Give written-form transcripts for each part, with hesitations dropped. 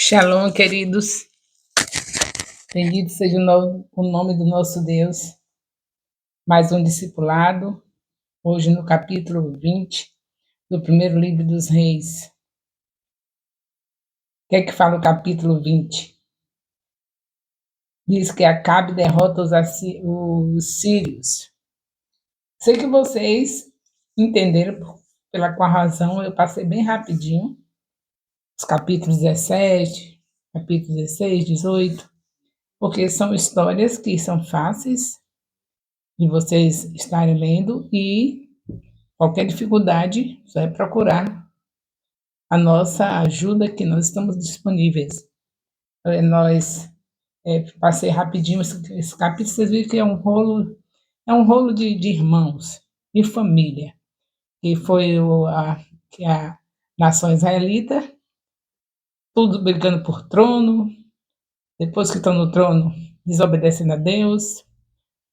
Shalom, queridos. Bendito seja o nome do nosso Deus. Mais um discipulado, hoje no capítulo 20 do primeiro livro dos Reis. O que é que fala o capítulo 20? Diz que Acabe derrota os sírios. Sei que vocês entenderam pela qual razão eu passei bem rapidinho os capítulos 17, capítulos 16, 18, porque são histórias que são fáceis de vocês estarem lendo e qualquer dificuldade, só é procurar a nossa ajuda que nós estamos disponíveis. Nós passei rapidinho esse capítulo, vocês viram que é um rolo de irmãos, de família, que foi que a nação israelita, tudo brigando por trono, depois que estão no trono, desobedecendo a Deus,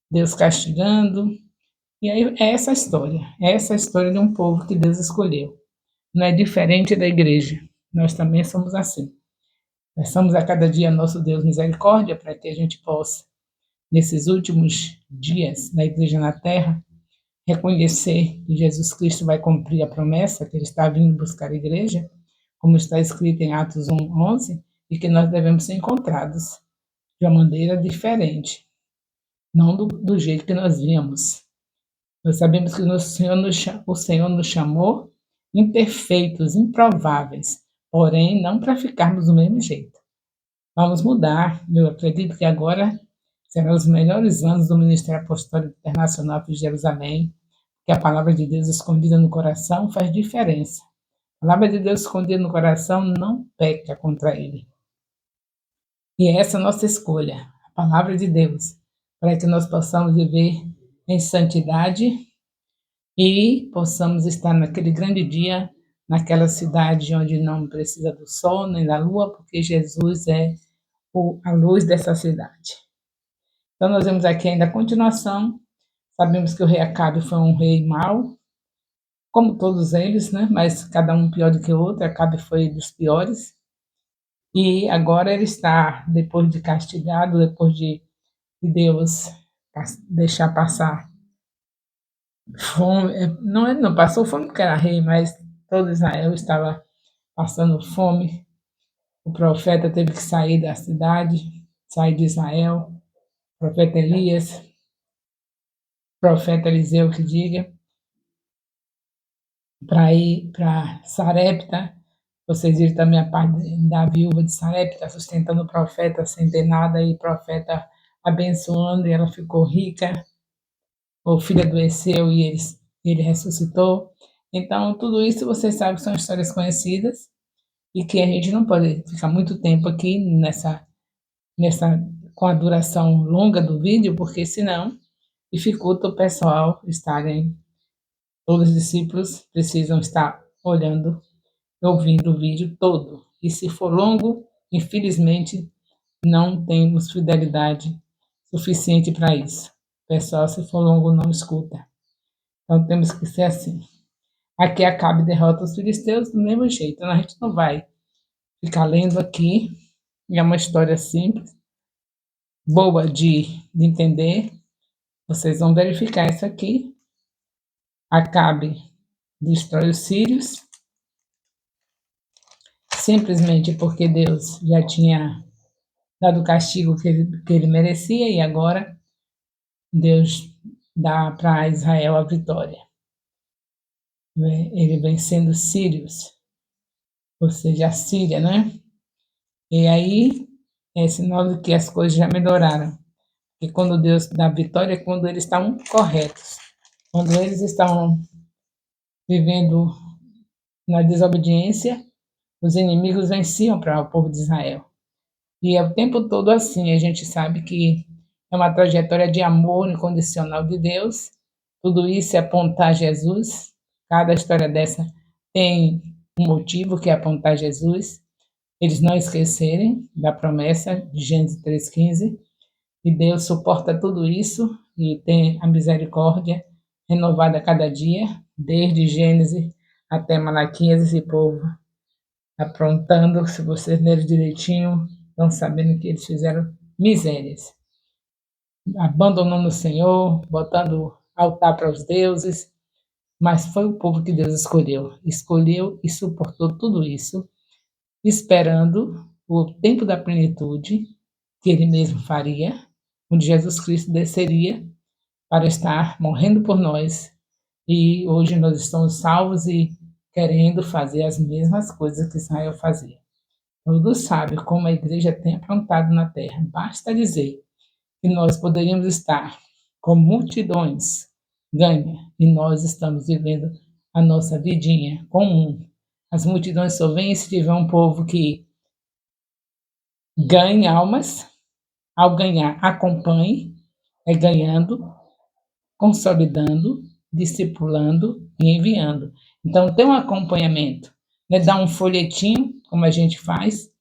Deus castigando. E aí é essa história de um povo que Deus escolheu. Não é diferente da igreja. Nós também somos assim. Peçamos a cada dia nosso Deus misericórdia para que a gente possa, nesses últimos dias da igreja na terra, reconhecer que Jesus Cristo vai cumprir a promessa, que ele está vindo buscar a igreja, como está escrito em Atos 1:11, e que nós devemos ser encontrados de uma maneira diferente, não do jeito que nós víamos. Nós sabemos que o Senhor nos chamou imperfeitos, improváveis, porém não para ficarmos do mesmo jeito. Vamos mudar. Eu acredito que agora serão os melhores anos do Ministério Apostólico Internacional de Jerusalém, que a palavra de Deus escondida no coração faz diferença. A palavra de Deus escondida no coração não peca contra ele. E é essa a nossa escolha, a palavra de Deus, para que nós possamos viver em santidade e possamos estar naquele grande dia, naquela cidade onde não precisa do sol nem da lua, porque Jesus é a luz dessa cidade. Então, nós vemos aqui ainda a continuação. Sabemos que o rei Acabe foi um rei mau, como todos eles, né? Mas cada um pior do que o outro. Acabe foi dos piores. E agora ele está, depois de castigado, depois de Deus deixar passar fome, não, ele não passou fome porque era rei, mas todo Israel estava passando fome. O profeta teve que sair da cidade, sair de Israel. O profeta Elias, o profeta Eliseu que diga, para ir para Sarepta. Vocês viram também a parte da viúva de Sarepta sustentando o profeta sem ter nada, e o profeta abençoando, e ela ficou rica. O filho adoeceu e ele ressuscitou. Então, tudo isso vocês sabem que são histórias conhecidas e que a gente não pode ficar muito tempo aqui com a duração longa do vídeo, porque senão dificulta o pessoal estarem, todos os discípulos precisam estar olhando, ouvindo o vídeo todo. E se for longo, infelizmente, não temos fidelidade suficiente para isso. O pessoal, se for longo, não escuta. Então temos que ser assim. Aqui Acabe derrota os filisteus do mesmo jeito. A gente não vai ficar lendo aqui. É uma história simples, boa de entender. Vocês vão verificar isso aqui. Acabe destrói os sírios, simplesmente porque Deus já tinha dado o castigo que ele merecia, e agora Deus dá para Israel a vitória. Ele vencendo os sírios, ou seja, a Síria, né? E aí é sinal de que as coisas já melhoraram. E quando Deus dá vitória, é quando eles estão corretos. Quando eles estão vivendo na desobediência, os inimigos venciam para o povo de Israel. E é o tempo todo assim. A gente sabe que é uma trajetória de amor incondicional de Deus. Tudo isso é apontar Jesus. Cada história dessa tem um motivo, que é apontar Jesus. Eles não esquecerem da promessa de Gênesis 3:15. E Deus suporta tudo isso e tem a misericórdia renovada a cada dia, desde Gênesis até Malaquias. Esse povo aprontando. Se vocês leram direitinho, estão sabendo que eles fizeram misérias, abandonando o Senhor, botando altar para os deuses, mas foi o povo que Deus escolheu e suportou tudo isso, esperando o tempo da plenitude que Ele mesmo faria, onde Jesus Cristo desceria para estar morrendo por nós. E hoje nós estamos salvos e querendo fazer as mesmas coisas que Israel fazia. Todos sabem como a igreja tem aprontado na terra. Basta dizer que nós poderíamos estar com multidões ganha e nós estamos vivendo a nossa vidinha comum. As multidões só vêm se tiver um povo que ganhe almas, ao ganhar acompanhe, ganhando, consolidando, discipulando e enviando. Então, tem um acompanhamento, não é dar um folhetinho, como a gente faz,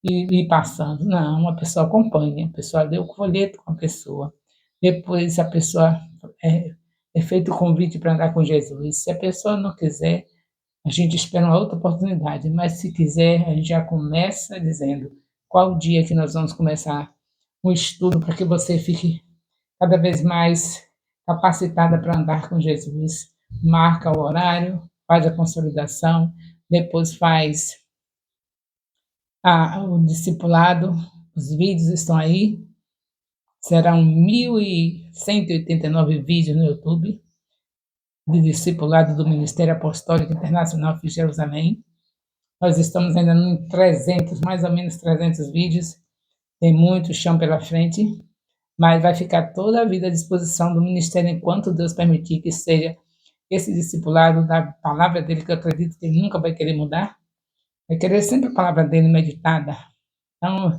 e ir passando. Não, a pessoa acompanha, a pessoa lê o folheto com a pessoa. Depois, a pessoa é feito o convite para andar com Jesus. Se a pessoa não quiser, a gente espera uma outra oportunidade, mas se quiser, a gente já começa dizendo qual o dia que nós vamos começar um estudo para que você fique cada vez mais capacitada para andar com Jesus. Marca o horário, faz a consolidação, depois faz o discipulado, os vídeos estão aí, serão 1.189 vídeos no YouTube, de discipulado do Ministério Apostólico Internacional de Jerusalém. Nós estamos ainda em 300, mais ou menos 300 vídeos, tem muito chão pela frente, mas vai ficar toda a vida à disposição do ministério enquanto Deus permitir que seja esse discipulado da palavra dele, que eu acredito que ele nunca vai querer mudar, vai querer sempre a palavra dele meditada. Então,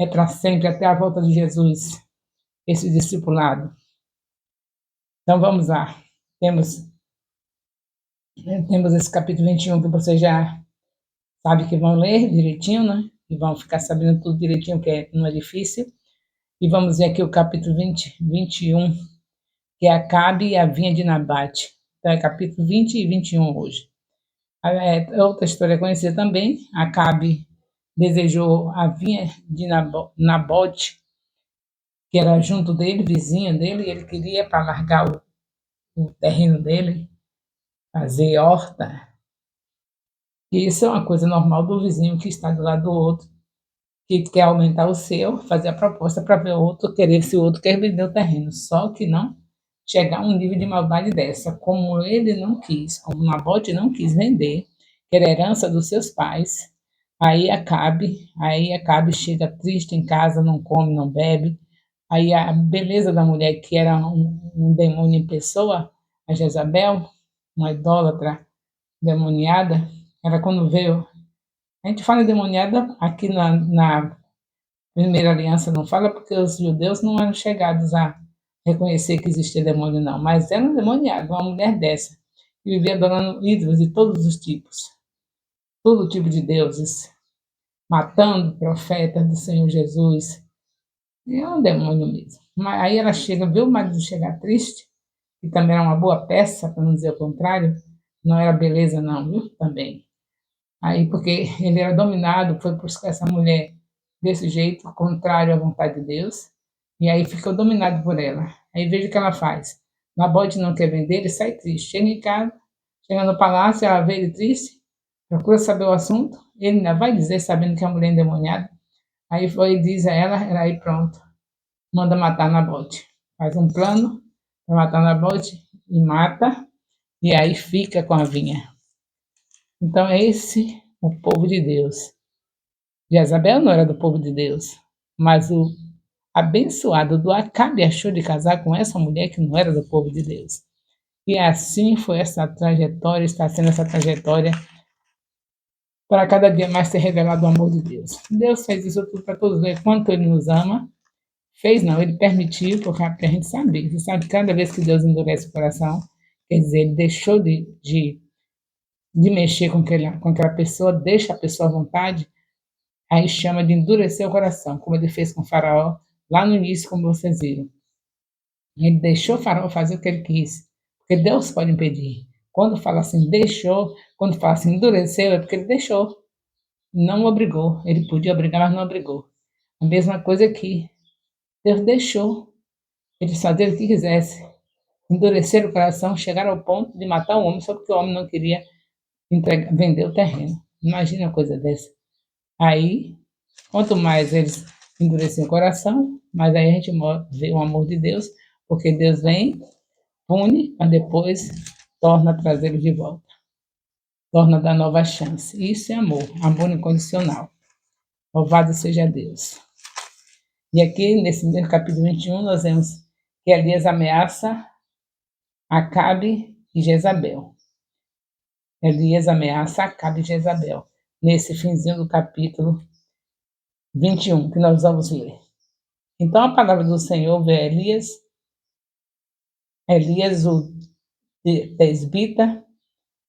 é para sempre, até a volta de Jesus, esse discipulado. Então, vamos lá. Temos esse capítulo 21 que você já sabe que vão ler direitinho, né? E vão ficar sabendo tudo direitinho, que não é difícil. E vamos ver aqui o capítulo 21, que é Acabe e a vinha de Nabate. Então, é capítulo 20 e 21 hoje. Outra história conhecida também, Acabe desejou a vinha de Nabote, que era junto dele, vizinho dele, e ele queria para largar o terreno dele, fazer horta. E isso é uma coisa normal do vizinho que está do lado do outro, que quer aumentar o seu, fazer a proposta para ver o outro querer, se o outro quer vender o terreno. Só que não chegar a um nível de maldade dessa. Como ele não quis, como Nabote não quis vender, que era herança dos seus pais, aí Acabe chega triste em casa, não come, não bebe. Aí a beleza da mulher, que era um demônio em pessoa, a Jezabel, uma idólatra demoniada, ela quando veio. A gente fala endemoniada aqui na primeira aliança, não fala porque os judeus não eram chegados a reconhecer que existia demônio, não, mas era um demoniado, uma mulher dessa, que vivia adorando ídolos de todos os tipos, todo tipo de deuses, matando profetas do Senhor Jesus. É um demônio mesmo. Mas aí ela chega, vê o marido chegar triste, que também era uma boa peça, para não dizer o contrário, não era beleza, não, viu? Também. Aí, porque ele era dominado, foi buscar essa mulher desse jeito, contrário à vontade de Deus, e aí ficou dominado por ela. Aí veja o que ela faz. Nabote não quer vender, ele sai triste. Chega em casa, chega no palácio, ela vê ele triste, procura saber o assunto, ele ainda vai dizer, sabendo que é a mulher endemoniada. Aí foi e diz a ela, aí pronto, manda matar Nabote. Faz um plano para matar Nabote e mata, e aí fica com a vinha. Então, esse é o povo de Deus. Jezabel não era do povo de Deus, mas o abençoado do Acabe achou de casar com essa mulher que não era do povo de Deus. E assim foi essa trajetória, está sendo essa trajetória para cada dia mais ser revelado o amor de Deus. Deus fez isso tudo para todos ver quanto Ele nos ama. Fez não, Ele permitiu, porque a gente sabe. Você sabe que cada vez que Deus endurece o coração, quer dizer, Ele deixou de mexer com aquela pessoa, deixa a pessoa à vontade, aí chama de endurecer o coração, como ele fez com o faraó lá no início, como vocês viram. Ele deixou o faraó fazer o que ele quis, porque Deus pode impedir. Quando fala assim, deixou, quando fala assim, endureceu, é porque ele deixou. não obrigou. Ele podia obrigar, mas não obrigou. A mesma coisa aqui. Deus deixou eles fazerem o que quisesse. Endureceram o coração, chegaram ao ponto de matar o homem só porque o homem não queria vender o terreno. Imagina uma coisa dessa. Aí, quanto mais eles endureciam o coração, mais aí a gente vê o amor de Deus, porque Deus vem, pune, mas depois torna a trazê-los de volta. Torna a dar nova chance. Isso é amor, amor incondicional. Louvado seja Deus. E aqui, nesse mesmo capítulo 21, nós vemos que Elias ameaça Acabe e Jezabel. Elias ameaça Acabe e Jezabel. Nesse finzinho do capítulo 21, que nós vamos ler. Então a palavra do Senhor veio a Elias o tesbita,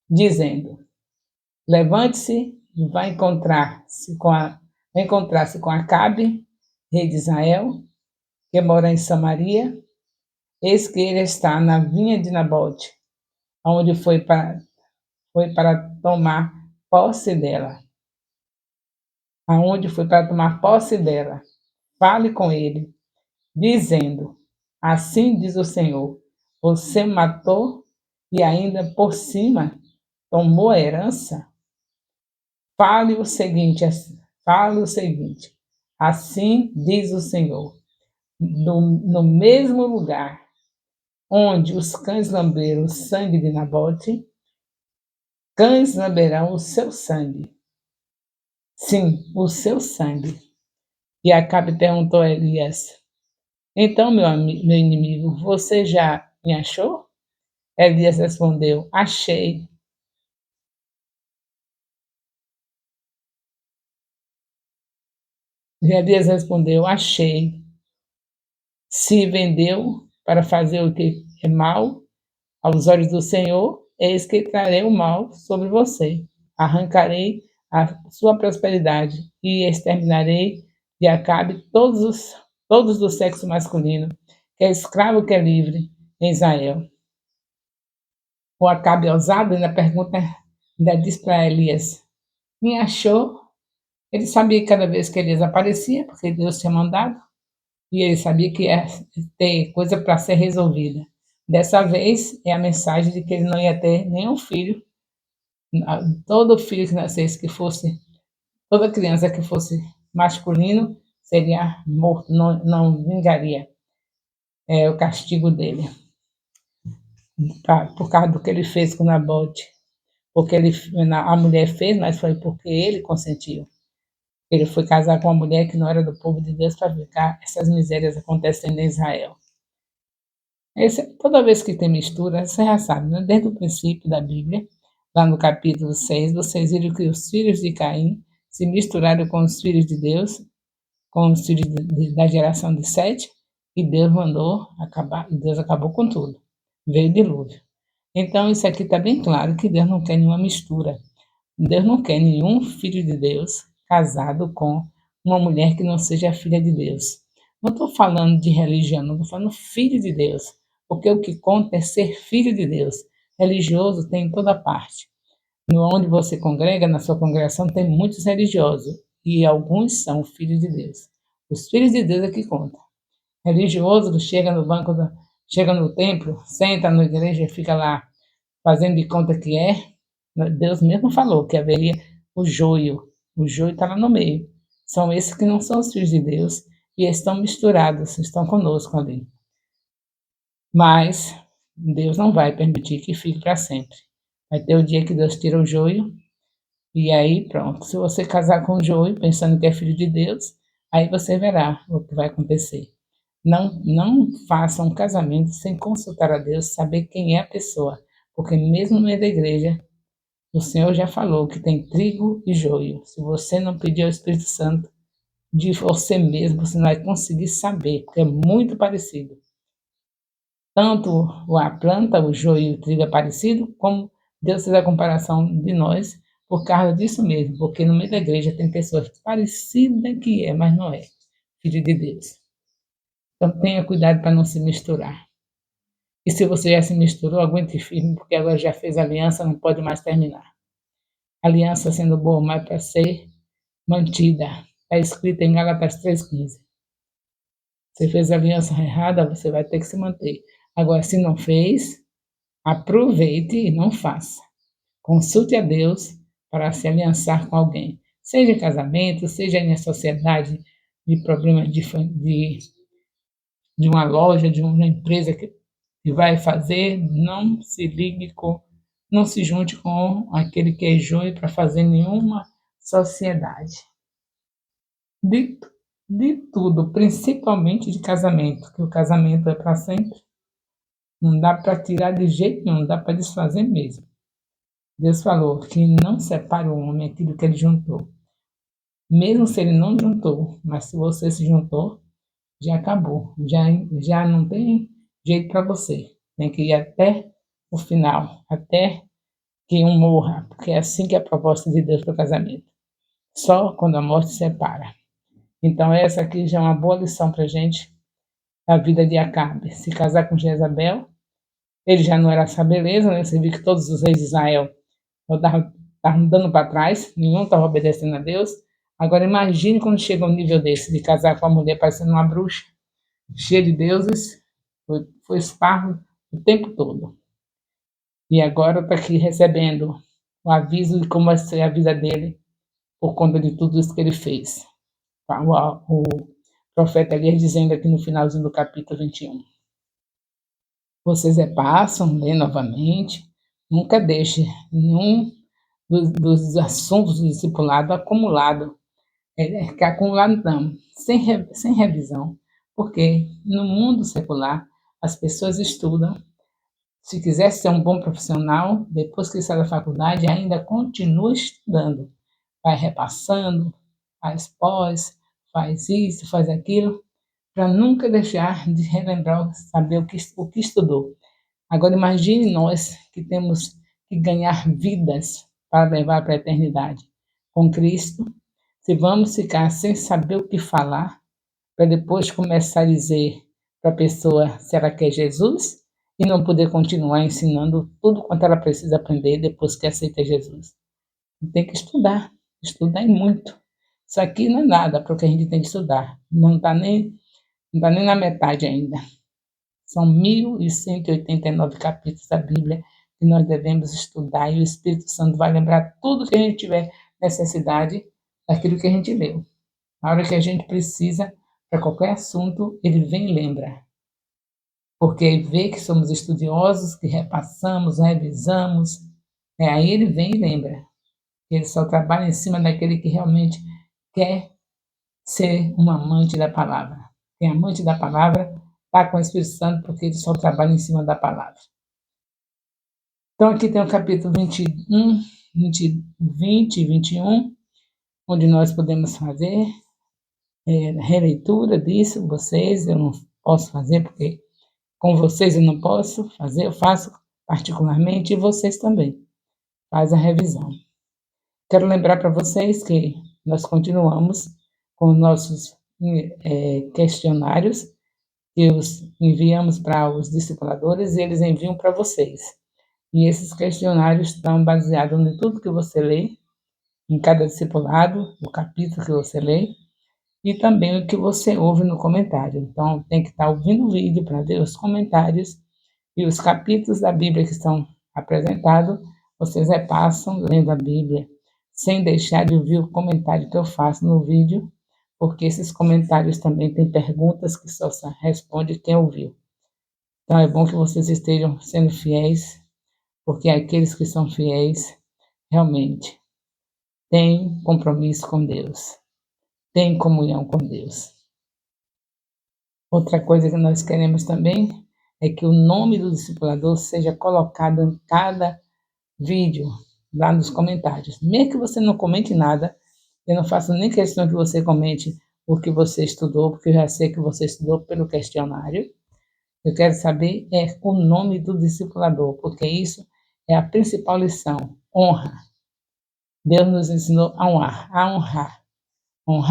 dizendo: levante-se e vai encontrar-se com Acabe, rei de Israel, que mora em Samaria. Eis que ele está na vinha de Nabote, onde foi para tomar posse dela. Aonde foi para tomar posse dela. Fale com ele, dizendo: assim diz o Senhor, você matou e ainda por cima tomou a herança? Fale o seguinte, assim diz o Senhor, no mesmo lugar onde os cães lamberam o sangue de Nabote, cães lamberão o seu sangue. Sim, o seu sangue. E Acabe perguntou a Elias: então, meu inimigo, você já me achou? Elias respondeu: achei. Elias respondeu: achei. Se vendeu para fazer o que é mal aos olhos do Senhor, eis que trarei o mal sobre você. Arrancarei a sua prosperidade e exterminarei de Acabe todos do sexo masculino, quer escravo, quer livre, em Israel. O Acabe ousado ainda pergunta, ainda diz para Elias: me achou? Ele sabia que cada vez que Elias aparecia, porque Deus tinha mandado, e ele sabia que ia ter coisa para ser resolvida. Dessa vez é a mensagem de que ele não ia ter nenhum filho. Todo filho que nascesse, que fosse, toda criança que fosse masculino, seria morto, não vingaria o castigo dele, por causa do que ele fez com Nabote. Porque a mulher fez, mas foi porque ele consentiu. Ele foi casar com uma mulher que não era do povo de Deus para ficar essas misérias acontecendo em Israel. Toda vez que tem mistura, você já sabe, né? Desde o princípio da Bíblia, lá no capítulo 6, vocês viram que os filhos de Caim se misturaram com os filhos de Deus, com os filhos da geração de Sete, e Deus mandou acabar, e Deus acabou com tudo. Veio o dilúvio. Então, isso aqui está bem claro que Deus não quer nenhuma mistura. Deus não quer nenhum filho de Deus casado com uma mulher que não seja filha de Deus. Não estou falando de religião, não estou falando filho de Deus, porque o que conta é ser filho de Deus. Religioso tem em toda parte. No onde você congrega, na sua congregação, tem muitos religiosos, e alguns são filhos de Deus. Os filhos de Deus é que conta. Religioso que chega no templo, senta na igreja e fica lá fazendo de conta que é. Deus mesmo falou que haveria o joio. O joio está lá no meio. São esses que não são os filhos de Deus e estão misturados, estão conosco ali. Mas Deus não vai permitir que fique para sempre. Vai ter o dia que Deus tira o joio e aí pronto. Se você casar com o joio, pensando que é filho de Deus, aí você verá o que vai acontecer. Não faça um casamento sem consultar a Deus, saber quem é a pessoa, porque mesmo no meio da igreja, o Senhor já falou que tem trigo e joio. Se você não pedir ao Espírito Santo de você mesmo, você não vai conseguir saber, porque é muito parecido. Tanto a planta, o joio e o trigo é parecido, como Deus fez a comparação de nós por causa disso mesmo, porque no meio da igreja tem pessoas parecidas que é, mas não é filho de Deus. Então tenha cuidado para não se misturar. E se você já se misturou, aguente firme, porque agora já fez aliança, não pode mais terminar. Aliança sendo boa, mas para ser mantida. Está escrito em Gálatas 3,15. Você fez a aliança errada, você vai ter que se manter. Agora, se não fez, aproveite e não faça. Consulte a Deus para se aliançar com alguém. Seja em casamento, seja em sociedade de problemas de uma loja, de uma empresa que vai fazer, não se ligue com, não se junte com aquele que é joio para fazer nenhuma sociedade. De, de tudo, principalmente de casamento, que o casamento é para sempre. Não dá para tirar de jeito nenhum, não dá para desfazer mesmo. Deus falou que não separe o homem aquilo que ele juntou. Mesmo se ele não juntou, mas se você se juntou, já acabou. Já não tem jeito para você. Tem que ir até o final, até que um morra, porque é assim que é a proposta de Deus para o casamento. Só quando a morte separa. Então essa aqui já é uma boa lição para a gente, a vida de Acabe. Se casar com Jezabel, ele já não era essa beleza, né? Você viu que todos os reis de Israel estavam dando para trás, nenhum estava obedecendo a Deus. Agora imagine quando chega um nível desse, de casar com uma mulher parecendo uma bruxa, cheia de deuses, foi esparro o tempo todo. E agora está aqui recebendo o aviso de como vai ser a vida dele por conta de tudo isso que ele fez. O profeta Elias dizendo aqui no finalzinho do capítulo 21. Vocês repassam, lê novamente, nunca deixe nenhum dos assuntos do discipulado acumulado, que acumulado não, sem revisão, porque no mundo secular as pessoas estudam. Se quiser ser um bom profissional, depois que sai da faculdade, ainda continua estudando. Vai repassando, faz pós, faz isso, faz aquilo, para nunca deixar de relembrar, saber o que estudou. Agora imagine nós que temos que ganhar vidas para levar para a eternidade com Cristo, se vamos ficar sem saber o que falar, para depois começar a dizer para a pessoa se ela quer Jesus e não poder continuar ensinando tudo quanto ela precisa aprender depois que aceita Jesus. Tem que estudar, estudar e muito. Isso aqui não é nada para o que a gente tem que estudar. Não está nem na metade ainda. São 1.189 capítulos da Bíblia que nós devemos estudar e o Espírito Santo vai lembrar tudo que a gente tiver necessidade daquilo que a gente leu. Na hora que a gente precisa, para qualquer assunto, ele vem e lembra. Porque ele vê que somos estudiosos, que repassamos, revisamos, aí ele vem e lembra. Ele só trabalha em cima daquele que realmente quer ser um amante da palavra. Quem é amante da palavra está com o Espírito Santo porque ele só trabalha em cima da palavra. Então aqui tem o capítulo 21, 20 e 21, onde nós podemos fazer releitura disso, vocês, eu não posso fazer porque com vocês eu não posso fazer, eu faço particularmente e vocês também. Faz a revisão. Quero lembrar para vocês que nós continuamos com nossos questionários que os enviamos para os discipuladores e eles enviam para vocês. E esses questionários estão baseados em tudo que você lê, em cada discipulado, o capítulo que você lê, e também o que você ouve no comentário. Então, tem que estar ouvindo o vídeo para ver os comentários e os capítulos da Bíblia que estão apresentados, vocês repassam lendo a Bíblia, sem deixar de ouvir o comentário que eu faço no vídeo, porque esses comentários também têm perguntas que só responde quem ouviu. Então, é bom que vocês estejam sendo fiéis, porque aqueles que são fiéis, realmente, têm compromisso com Deus, têm comunhão com Deus. Outra coisa que nós queremos também é que o nome do discipulador seja colocado em cada vídeo, lá nos comentários. Mesmo que você não comente nada, eu não faço nem questão que você comente o que você estudou, porque eu já sei que você estudou pelo questionário. Eu quero saber o nome do discipulador, porque isso é a principal lição, honra. Deus nos ensinou a honrar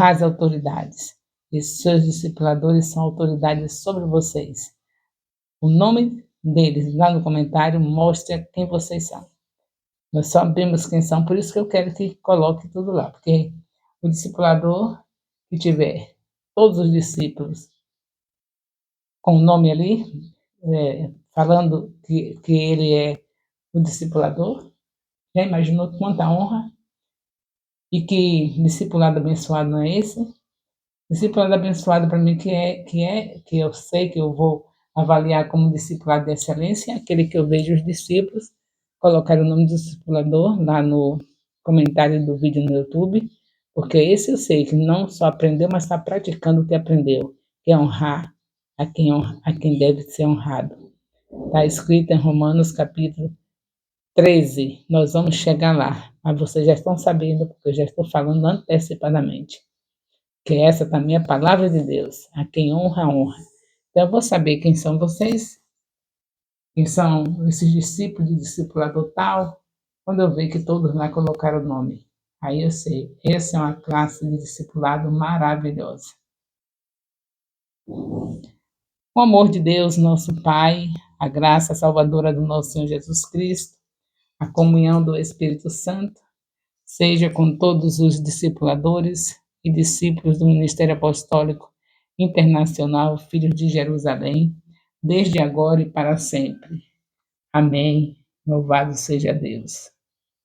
as autoridades. E seus discipuladores são autoridades sobre vocês. O nome deles lá no comentário mostra quem vocês são. Nós sabemos quem são, por isso que eu quero que coloque tudo lá, porque o discipulador que tiver todos os discípulos com o nome ali, falando que ele é o discipulador, já imaginou quanta honra? E que discipulado abençoado não é esse? Discipulado abençoado para mim que eu sei que eu vou avaliar como discipulado de excelência, aquele que eu vejo os discípulos, colocar o nome do discipulador lá no comentário do vídeo no YouTube, porque esse eu sei que não só aprendeu, mas está praticando o que aprendeu, que é honrar a quem deve ser honrado. Está escrito em Romanos capítulo 13, nós vamos chegar lá, mas vocês já estão sabendo, porque eu já estou falando antecipadamente, que essa também é a palavra de Deus, a quem honra, honra. Então eu vou saber quem são vocês, quem são esses discípulos de discipulador tal, quando eu ver que todos lá colocaram o nome. Aí eu sei, essa é uma classe de discipulado maravilhosa. O amor de Deus, nosso Pai, a graça salvadora do nosso Senhor Jesus Cristo, a comunhão do Espírito Santo, seja com todos os discipuladores e discípulos do Ministério Apostólico Internacional Filhos de Jerusalém, desde agora e para sempre. Amém. Louvado seja Deus.